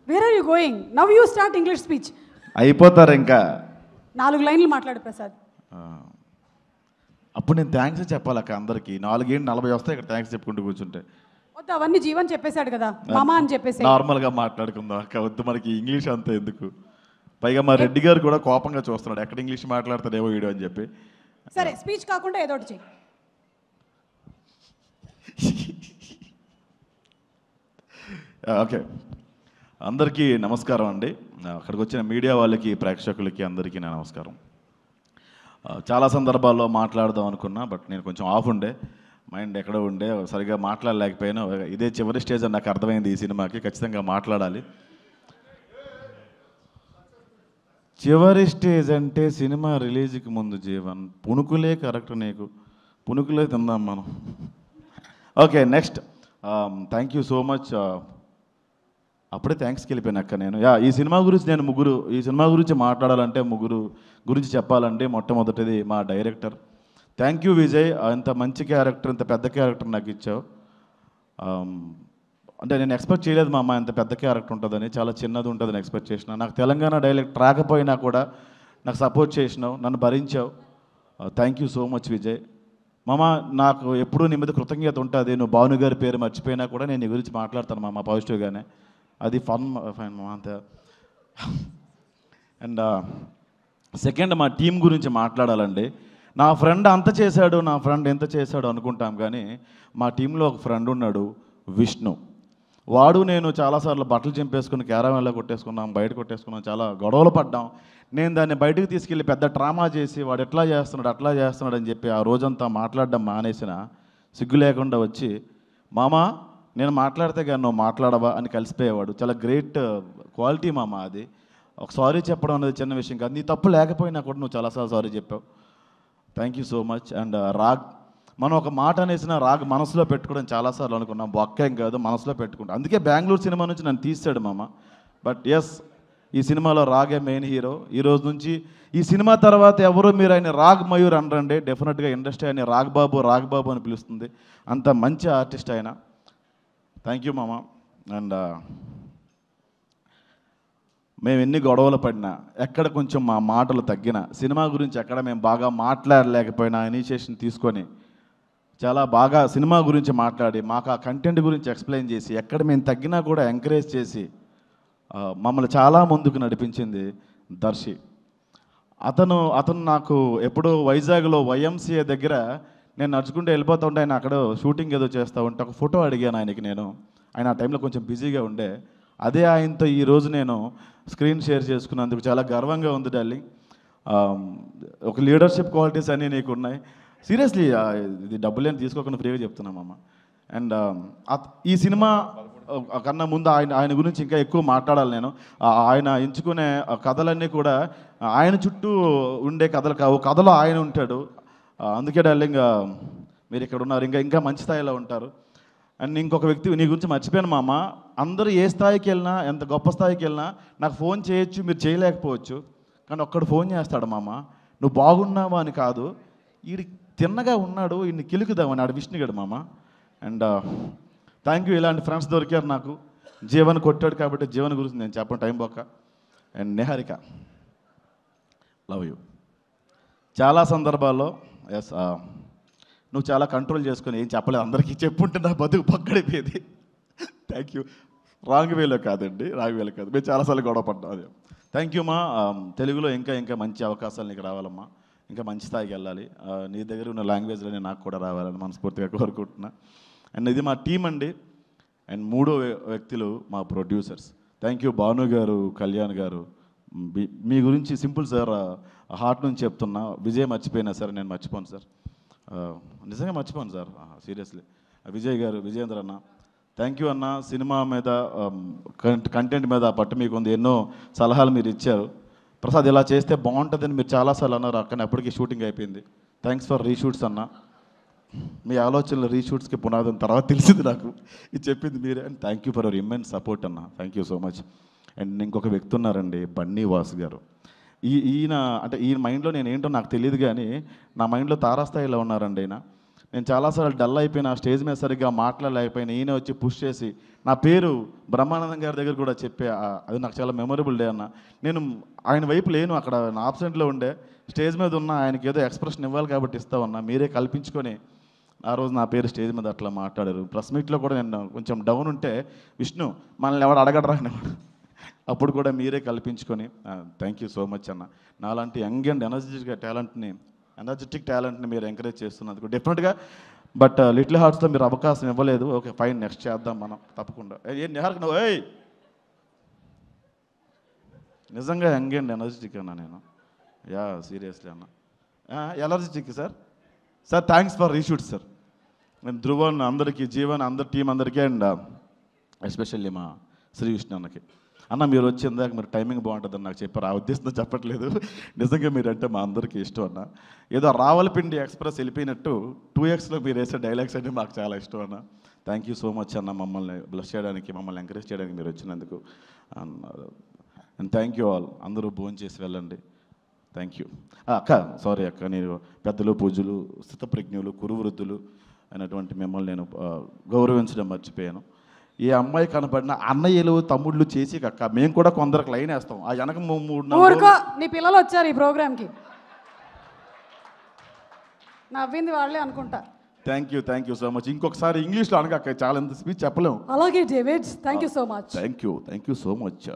Wear are you going? Now you start English speech. అయిపోతారు ఇంకా 4 లైన్లు మాట్లాడు ప్రసాద్. అప్పుడు నేను థ్యాంక్స్ చెప్పాలక్క అందరికి. 4:40 వస్తాయి ఇక్కడ థ్యాంక్స్ చెప్పుకుంటూ కూర్చుంటే. వద్దు, అవన్నీ జీవన్ చెప్పేశాడు కదా, మామ అని చెప్పేసి నార్మల్గా మాట్లాడుకుందాం అక్క, వద్దు మనకి ఇంగ్లీష్ అంతా ఎందుకు. పైగా మా రెడ్డి గారు కూడా కోపంగా చూస్తున్నాడు, ఎక్కడ ఇంగ్లీష్ మాట్లాడతాడేమో వీడియో అని చెప్పి. సరే, స్పీచ్ కాకుండా ఏదో ఒకటి చెయ్యి. ఓకే, అందరికీ నమస్కారం అండి. అక్కడికి వచ్చిన మీడియా వాళ్ళకి, ప్రేక్షకులకి అందరికీ నా నమస్కారం. చాలా సందర్భాల్లో మాట్లాడదాం అనుకున్నా, బట్ నేను కొంచెం ఆఫ్ ఉండే, మైండ్ ఎక్కడో ఉండే, సరిగా మాట్లాడలేకపోయాను. ఇదే చివరి స్టేజ్ అని నాకు అర్థమైంది. ఈ సినిమాకి ఖచ్చితంగా మాట్లాడాలి. చివరి స్టేజ్ అంటే సినిమా రిలీజ్కి ముందు జీవన్. పుణుకులే కరెక్ట్, నీకు పుణుకులే తిందాం మనం. Okay, next. Thank you so much. అప్పుడే థ్యాంక్స్కి వెళ్ళిపోయాను అక్క నేను. ఈ సినిమా గురించి నేను ఈ సినిమా గురించి మాట్లాడాలంటే ముగ్గురు గురించి చెప్పాలంటే మొట్టమొదటిది మా డైరెక్టర్. థ్యాంక్ యూ విజయ్, ఇంత మంచి క్యారెక్టర్, ఇంత పెద్ద క్యారెక్టర్ నాకు ఇచ్చావు. అంటే నేను ఎక్స్పెక్ట్ చేయలేదు మా అమ్మ ఇంత పెద్ద క్యారెక్టర్ ఉంటుందని. చాలా చిన్నది ఉంటుందని ఎక్స్పెక్ట్ చేసిన. నాకు తెలంగాణ డైలెక్ట్ రాకపోయినా కూడా నాకు సపోర్ట్ చేసినావు, నన్ను భరించావు. Thank you so much Vijay. మామ, నాకు ఎప్పుడూ నీ మీద కృతజ్ఞత ఉంటుంది. నువ్వు భాను గారి పేరు మర్చిపోయినా కూడా నేను నీ గురించి మాట్లాడతాను మామ పాజిటివ్గానే. అది ఫైన్ మామ అంతే. అండ్ సెకండ్, మా టీం గురించి మాట్లాడాలండి. నా ఫ్రెండ్ అంత చేశాడు, నా ఫ్రెండ్ ఎంత చేశాడు అనుకుంటాం, కానీ మా టీంలో ఒక ఫ్రెండ్ ఉన్నాడు, విష్ణు. వాడు నేను చాలాసార్లు బట్టలు చింపేసుకుని క్యారవాన్లో కొట్టేసుకున్నాం, బయట కొట్టేసుకున్నాం, చాలా గొడవలు పడ్డాం. నేను దాన్ని బయటకు తీసుకెళ్ళి పెద్ద డ్రామా చేసి వాడు ఎట్లా చేస్తున్నాడు అట్లా చేస్తున్నాడు అని చెప్పి ఆ రోజంతా మాట్లాడడం మానేసిన, సిగ్గు లేకుండా వచ్చి, మామ నేను మాట్లాడితే కానీ నువ్వు మాట్లాడవా అని కలిసిపోయేవాడు. చాలా గ్రేట్ క్వాలిటీ మామ అది. ఒక సారీ చెప్పడం అనేది చిన్న విషయం కాదు. నీ తప్పు లేకపోయినా కూడా నువ్వు చాలాసార్లు సారీ చెప్పావు. Thank you so much. And రాగ్, మనం ఒక మాట అనేసిన రాగ్ మనసులో పెట్టుకోవడం చాలాసార్లు అనుకున్నాం. బొక్కేం కాదు, మనసులో పెట్టుకుంటాం. అందుకే బెంగళూరు సినిమా నుంచి నన్ను తీసాడు మామ. బట్ ఎస్, ఈ సినిమాలో రాగే మెయిన్ హీరో. ఈ రోజు నుంచి ఈ సినిమా తర్వాత ఎవరు మీరు ఆయన రాగ్ మయూర్ అనరండి, డెఫినెట్గా ఇండస్ట్రీ ఆయన రాగ్ బాబు అని పిలుస్తుంది. అంత మంచి ఆర్టిస్ట్ ఆయన. థ్యాంక్ యూ మామ. అండ్ మేము ఎన్ని గొడవలు పడినా, ఎక్కడ కొంచెం మా మాటలు తగ్గినా, సినిమా గురించి ఎక్కడ మేము బాగా మాట్లాడలేకపోయినా ఇనిషియేషన్ తీసుకొని చాలా బాగా సినిమా గురించి మాట్లాడి మాకు ఆ కంటెంట్ గురించి ఎక్స్ప్లెయిన్ చేసి, ఎక్కడ మేము తగ్గినా కూడా ఎంకరేజ్ చేసి మమ్మల్ని చాలా ముందుకు నడిపించింది దర్శి. అతను నాకు ఎప్పుడో వైజాగ్లో వైఎంసీఏ దగ్గర నేను నడుచుకుంటూ వెళ్ళిపోతూ ఉంటే, ఆయన అక్కడ షూటింగ్ ఏదో చేస్తూ ఉంటే ఒక ఫోటో అడిగాను ఆయనకి నేను. ఆయన ఆ టైంలో కొంచెం బిజీగా ఉండే. అదే ఆయనతో ఈరోజు నేను స్క్రీన్ షేర్ చేసుకున్నందుకు చాలా గర్వంగా ఉంది డార్లింగ్. ఒక లీడర్షిప్ క్వాలిటీస్ అన్నీ నీకు ఉన్నాయి. సీరియస్లీ, ఇది డబ్బులేని తీసుకోకుండా ఫ్రీగా చెప్తున్నామమ్మ. అండ్ ఈ సినిమా కన్నా ముందు ఆయన గురించి ఇంకా ఎక్కువ మాట్లాడాలి నేను. ఆయన ఎంచుకునే కథలన్నీ కూడా ఆయన చుట్టూ ఉండే కథలు కావు, కథలో ఆయన ఉంటాడు. అందుకే డార్లింగ్, మీరు ఇక్కడ ఉన్నారు, ఇంకా మంచి స్థాయిలో ఉంటారు. అండ్ ఇంకొక వ్యక్తి నీ గురించి మర్చిపోయాను మామ. అందరూ ఏ స్థాయికి వెళ్ళినా, ఎంత గొప్ప స్థాయికి వెళ్ళినా నాకు ఫోన్ చేయొచ్చు, మీరు చేయలేకపోవచ్చు, కానీ ఒక్కడు ఫోన్ చేస్తాడు మామ. నువ్వు బాగున్నావా అని కాదు, వీడి తిన్నగా ఉన్నాడు, వీడిని కిలుకుదామని, ఆడు విష్ణుగాడు మామ. అండ్ థ్యాంక్ యూ, ఇలాంటి ఫ్రెండ్స్ దొరికారు నాకు. జీవన్ కొట్టాడు కాబట్టి జీవన్ గురించి నేను చెప్పను టైం పోక. And Niharika, love you. చాలా సందర్భాల్లో ఎస్, నువ్వు చాలా కంట్రోల్ చేసుకొని ఏం చెప్పలేదు, అందరికీ చెప్పుంటే నా బతుకు పక్కడిపోయేది. Thank you. రాంగ్ వేలో కాదండి, రాంగ్ వేలో కాదు, మేము చాలాసార్లు గొడవ పడ్డాం. అదే థ్యాంక్ యూ మా. తెలుగులో ఇంకా మంచి అవకాశాలు నీకు రావాలమ్మా, ఇంకా మంచి స్థాయికి వెళ్ళాలి. నీ దగ్గర ఉన్న లాంగ్వేజ్లోనే నాకు కూడా రావాలని మనస్ఫూర్తిగా కోరుకుంటున్నా. అండ్ ఇది మా టీం అండి. అండ్ మూడో వ్యక్తులు మా ప్రొడ్యూసర్స్. థ్యాంక్ యూ భాను గారు, కళ్యాణ్ గారు. మీ గురించి సింపుల్ సార్, హార్ట్ నుంచి చెప్తున్నా. విజయ్ మర్చిపోయినా సార్, నేను మర్చిపోను సార్, నిజంగా మర్చిపోను సార్, సీరియస్లీ. విజయ్ గారు, విజయేంద్ర అన్న, థ్యాంక్ యూ అన్న. సినిమా మీద కంటెంట్ మీద పట్టు మీకు ఉంది, ఎన్నో సలహాలు మీరు ఇచ్చారు. ప్రసాద్ ఇలా చేస్తే బాగుంటుందని మీరు చాలాసార్లు అన్నారు, అక్కడ అప్పటికి షూటింగ్ అయిపోయింది. థ్యాంక్స్ ఫర్ రీషూట్స్ అన్న. మీ ఆలోచనలు రీషూట్స్కి పునాదం తర్వాత తెలిసింది నాకు, ఇది చెప్పింది మీరే. And thank you for your immense support అన్న, thank you so much. And ఇంకొక వ్యక్తి ఉన్నారండి, బన్నీ వాసు గారు. ఈయన మైండ్లో నేను ఏంటో నాకు తెలియదు, కానీ నా మైండ్లో తారాస్థాయిలో ఉన్నారండి ఆయన. నేను చాలాసార్లు డల్ అయిపోయినా, స్టేజ్ మీద సరిగ్గా మాట్లాడలేకపోయినా ఈయన వచ్చి పుష్ చేసి నా పేరు బ్రహ్మానందం గారి దగ్గర కూడా చెప్పే అది నాకు చాలా మెమొరబుల్ డే అన్న. నేను ఆయన వైపు లేను, అక్కడ నా ఆబ్సెంట్లో ఉండే, స్టేజ్ మీద ఉన్న ఆయనకి ఏదో ఎక్స్ప్రెషన్ ఇవ్వాలి కాబట్టి ఇస్తామన్నా, మీరే కల్పించుకొని ఆ రోజు నా పేరు స్టేజ్ మీద అట్లా మాట్లాడారు. ప్రెస్ మీట్లో కూడా నేను కొంచెం డౌన్ ఉంటే విష్ణు మనల్ని ఎవడు అడగడరా అనేవాడు, అప్పుడు కూడా మీరే కల్పించుకొని థ్యాంక్ యూ సో మచ్ అన్న. నాలాంటి యంగ్ అండ్ ఎనర్జెటిక్ టాలెంట్ని మీరు ఎంకరేజ్ చేస్తున్నందుకు డెఫినెట్గా. బట్ లిటిల్ హార్ట్స్లో మీరు అవకాశం ఇవ్వలేదు, ఓకే ఫైన్, నెక్స్ట్ చేద్దాం మనం తప్పకుండా. నిహార్కి నువ్వు నిజంగా యంగ్ అండ్ ఎనర్జెటిక్ అన్నా నేను, యా సీరియస్లీ అన్న, energetic sir. Sir thanks for reshoot sir. నేను ధ్రువన్ అందరికీ, జీవన్ అందరి టీం అందరికీ, అండ్ ఎస్పెషల్లీ మా శ్రీ విష్ణు అన్నకి. అన్న మీరు వచ్చిందాక మీరు టైమింగ్ బాగుంటుందని నాకు చెప్పారు, ఆ ఉద్దేశంతో చెప్పట్లేదు, నిజంగా మీరంటే మా అందరికీ ఇష్టం అన్న. ఏదో రావలపిండి ఎక్స్ప్రెస్ వెళ్ళిపోయినట్టు 2Xలో మీరు వేసే డైలాగ్స్ అంటే మాకు చాలా ఇష్టం అన్న. థ్యాంక్ యూ సో మచ్ అన్న, మమ్మల్ని బ్లెస్ చేయడానికి, మమ్మల్ని ఎంకరేజ్ చేయడానికి మీరు వచ్చినందుకు. And thank you all. అందరూ భోజనం చేసి వెళ్ళండి. థ్యాంక్ యూ అక్క. సారీ అక్క, నేను పెద్దలు, పూజలు, స్థితప్రజ్ఞులు, కురువృద్ధులు అయినటువంటి మిమ్మల్ని నేను గౌరవించడం మర్చిపోయాను. ఏ అమ్మాయి కనపడిన అన్నయ్యలు, తమ్ముళ్ళు చేసి అక్క మేము కూడా కొందరికి లైన్ వేస్తాం. ఆ వెనక 3-4 నీ పిల్లలు వచ్చారు ఈ ప్రోగ్రామ్కి, నవ్వింది వాళ్ళే అనుకుంటా. Thank you so much. ఇంకొకసారి ఇంగ్లీష్లో అనక, చాలా ఎంత స్పీచ్ చెప్పలేము. అలాగే David, thank you so much. Thank you so much.